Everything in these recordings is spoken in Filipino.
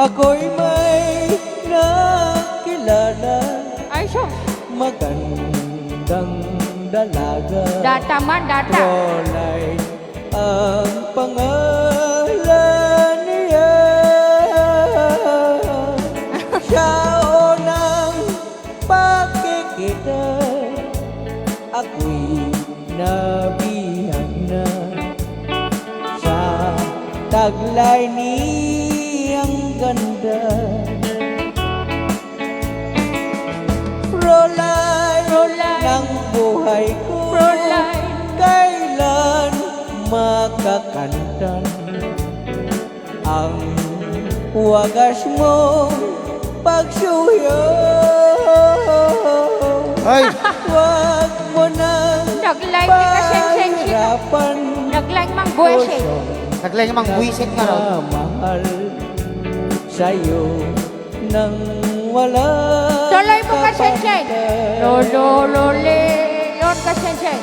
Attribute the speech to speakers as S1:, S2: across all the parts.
S1: Ako'y may nakilala,
S2: Ay, so.
S1: magandang dalaga.
S2: Data man, data.
S1: Rolay ang pangalan niya. Siya unang pakikita, ako'y nabihan na. Sa taglay niyang ganda, Rolay ng buhay ko,
S2: Rolay.
S1: kailan makakantan ang wagas mong pagsuyo.
S3: Ay!
S1: Wag mo nang
S2: Naglay ka kasensen siya.
S1: pahirapan
S2: Naglay mang buwese.
S3: Naglay mang buwisit ka ron.
S1: mahal sa'yo nang wala
S2: Tuloy mo kasensen.
S1: kapantay.
S2: Lolo, lole. Yon kasensen.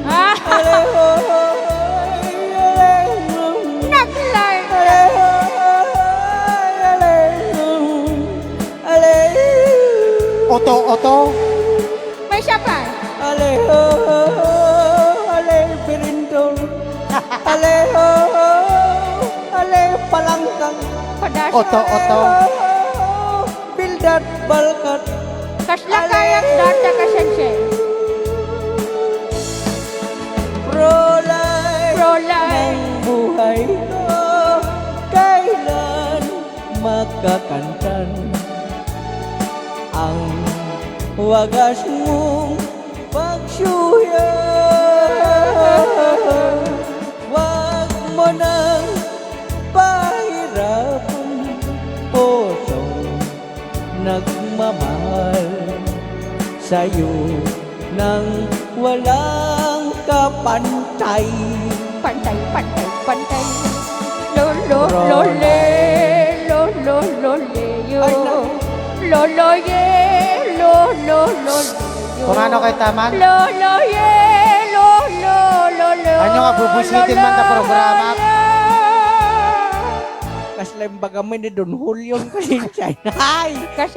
S2: Ah, naglay.
S3: Oto, oto.
S2: May siya pa.
S1: Palangkang
S2: Padas.
S3: Oto, oto.
S1: Bildat balkat
S2: Kasla kayak data kasensen.
S1: Rolay
S2: Rolay.
S1: ng buhay ko, kailan makakantan ang wagas mong pagsuya. Wag mo nang pahirapan pusong nagmamahal sa'yo nang walang kapantay.
S2: Pantay, pantay, pantay. Lolo, lole. Lolo, lole. Yo.
S1: Ay, na.
S2: Lolo, ye. Lolo, lole. Yo.
S3: Kung ano kay taman?
S2: Lolo, ye. Lolo, lolo.
S3: Ano nga, bubusitin man na programa?
S1: Kaslam baga mo ni Don Julio kasi siya. Ay!
S2: Kasi